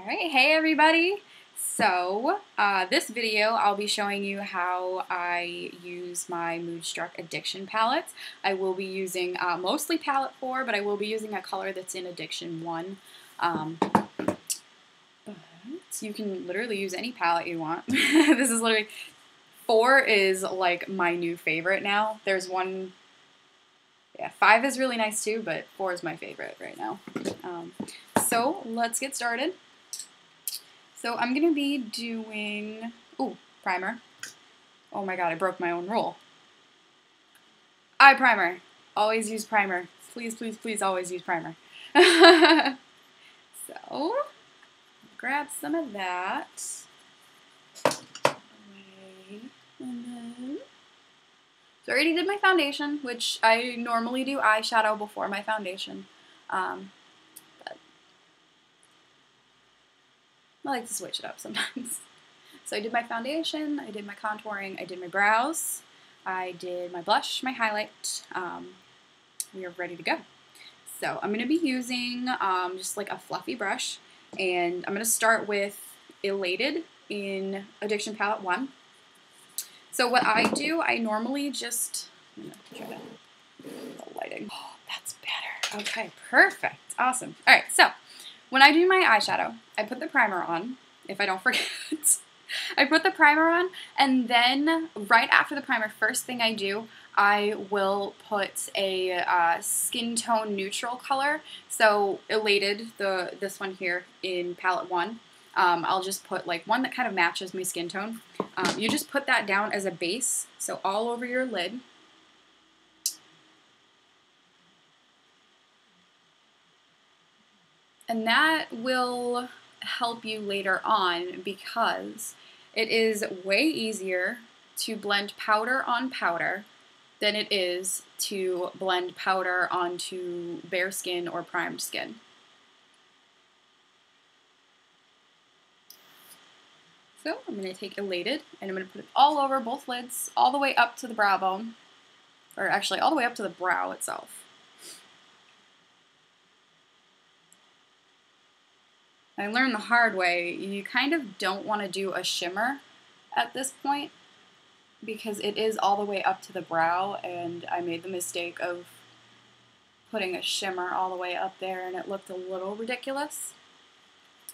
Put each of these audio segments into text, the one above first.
Alright, hey everybody! So, this video I'll be showing you how I use my Moodstruck Addiction palettes. I will be using mostly palette 4, but I will be using a color that's in Addiction 1. But you can literally use any palette you want. This is literally... 4 is like my new favorite now. There's one... Yeah, 5 is really nice too, but 4 is my favorite right now. So, let's get started. So I'm going to be doing, primer. Oh my god, I broke my own rule. Eye primer. Always use primer. Please, please, please always use primer. So, grab some of that. So I already did my foundation, which I normally do eyeshadow before my foundation. I like to switch it up sometimes. So I did my foundation, I did my contouring, I did my brows, I did my blush, my highlight. We are ready to go. So I'm going to be using just like a fluffy brush, and I'm going to start with Elated in Addiction Palette 1. So what I do, I normally just, I'm going to try the lighting. Oh, that's better. Okay, perfect. Awesome. All right, so when I do my eyeshadow, I put the primer on, if I don't forget. I put the primer on, and then right after the primer, first thing I do, I will put a skin tone neutral color. So Elated, this one here in palette 1, I'll just put like one that kind of matches my skin tone. You just put that down as a base, so all over your lid. And that will help you later on because it is way easier to blend powder on powder than it is to blend powder onto bare skin or primed skin. So I'm going to take Elated and I'm going to put it all over both lids, all the way up to the brow bone, or actually all the way up to the brow itself. I learned the hard way, you kind of don't want to do a shimmer at this point because it is all the way up to the brow, and I made the mistake of putting a shimmer all the way up there and it looked a little ridiculous.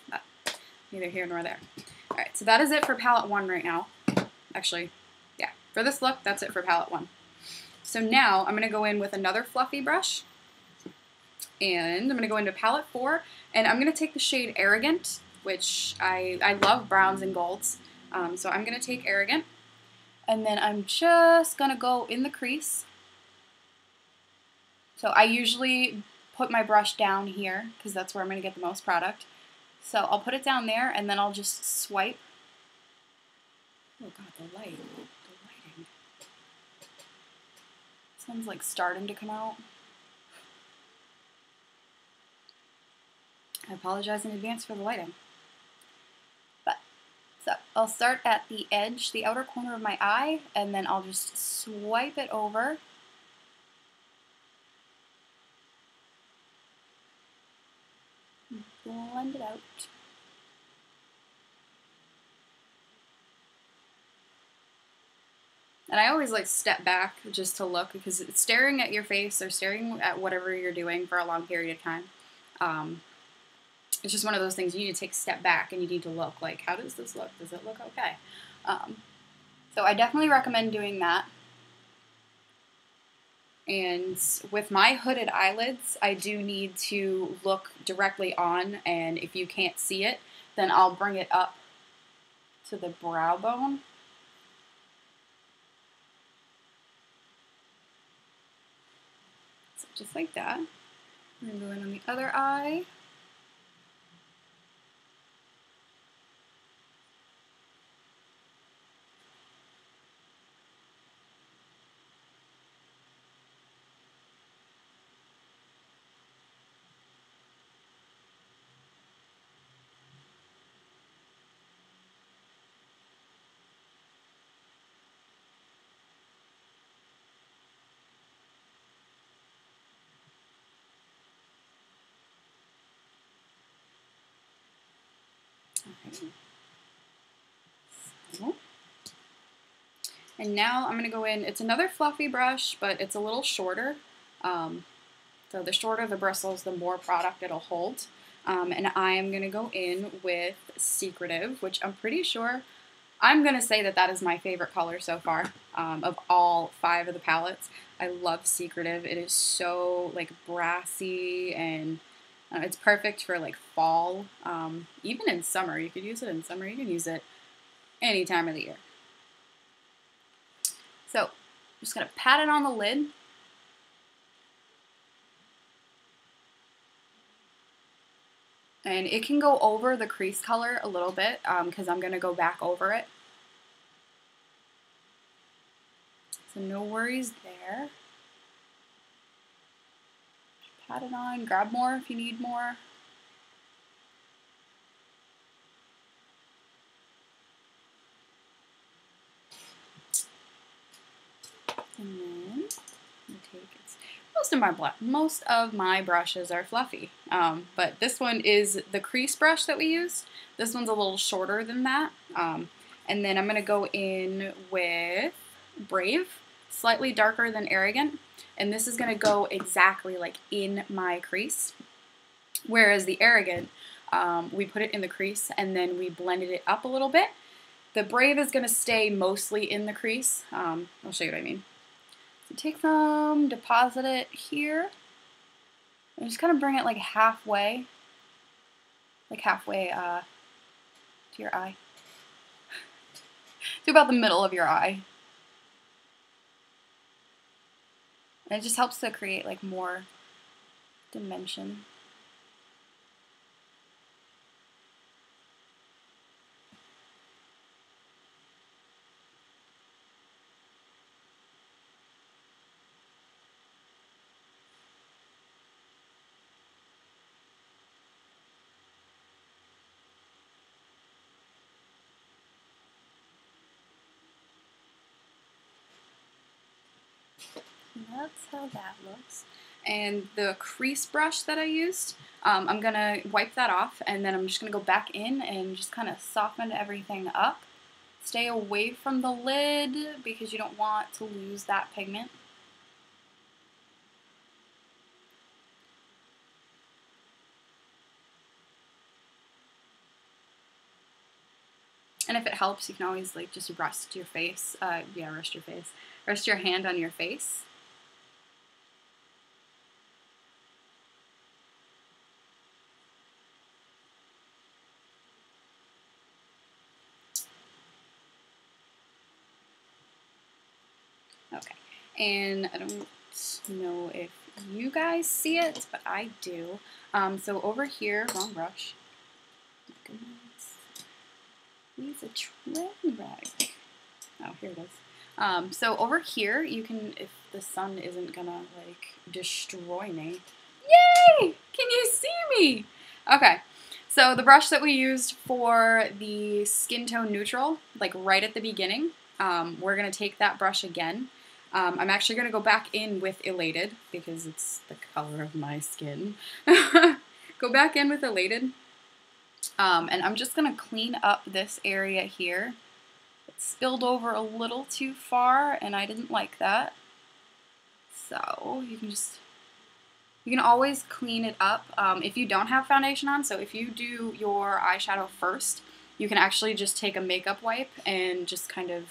But neither here nor there. Alright, so that is it for palette 1 right now. Actually, yeah, for this look, that's it for palette 1. So now I'm going to go in with another fluffy brush, and I'm going to go into palette 4, and I'm going to take the shade Arrogant, which I love browns and golds. So I'm going to take Arrogant, and then I'm just going to go in the crease. So I usually put my brush down here, because that's where I'm going to get the most product. So I'll put it down there, and then I'll just swipe. Oh god, the lighting. Sun's like starting to come out. I apologize in advance for the lighting. So I'll start at the edge, the outer corner of my eye, and then I'll just swipe it over. And blend it out. And I always like step back just to look, because it's staring at your face or staring at whatever you're doing for a long period of time. It's just one of those things you need to take a step back and you need to look like, how does this look? Does it look okay? So I definitely recommend doing that. And with my hooded eyelids, I do need to look directly on, and if you can't see it, then I'll bring it up to the brow bone. So just like that. I'm going to go in on the other eye. Okay. So, and now I'm going to go in, it's another fluffy brush, but it's a little shorter. So the shorter the bristles, the more product it'll hold. And I am going to go in with Secretive, which I'm pretty sure, I'm going to say that that is my favorite color so far of all 5 of the palettes. I love Secretive. It is so like brassy, and it's perfect for like fall, even in summer. You could use it in summer. You can use it any time of the year. So I'm just going to pat it on the lid. And it can go over the crease color a little bit because I'm going to go back over it. So no worries there. Pat it on, grab more if you need more. And then you take it. Most of my brushes are fluffy, but this one is the crease brush that we used. This one's a little shorter than that. And then I'm going to go in with Brave, slightly darker than Arrogant, and this is going to go exactly like in my crease. Whereas the Arrogant, we put it in the crease and then we blended it up a little bit. The Brave is going to stay mostly in the crease. I'll show you what I mean. So take some, deposit it here, and just kind of bring it like halfway to your eye. To about the middle of your eye. And it just helps to create like more dimension. That's how that looks. And the crease brush that I used, I'm going to wipe that off, and then I'm just going to go back in and just kind of soften everything up. Stay away from the lid because you don't want to lose that pigment. And if it helps, you can always like just rest your face. Rest your hand on your face. Okay, and I don't know if you guys see it, but I do. So over here, wrong brush. Oh, goodness. Use a train wreck. Oh, here it is. So over here, you can, if the sun isn't gonna like destroy me. Yay! Can you see me? Okay. So the brush that we used for the skin tone neutral, like right at the beginning, we're gonna take that brush again. I'm actually going to go back in with Elated because it's the color of my skin. Go back in with Elated. And I'm just going to clean up this area here. It spilled over a little too far and I didn't like that. So you can always clean it up if you don't have foundation on. So if you do your eyeshadow first, you can actually just take a makeup wipe and just kind of,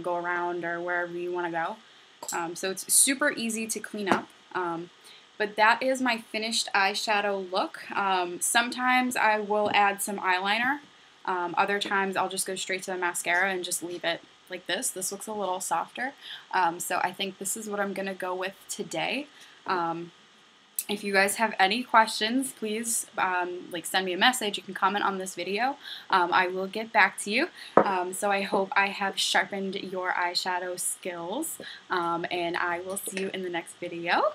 go around or wherever you want to go. So it's super easy to clean up, but that is my finished eyeshadow look. Sometimes I will add some eyeliner, other times I'll just go straight to the mascara and just leave it like this. This looks a little softer, so I think this is what I'm going to go with today. If you guys have any questions, please send me a message. You can comment on this video. I will get back to you. So I hope I have sharpened your eyeshadow skills, and I will see you in the next video.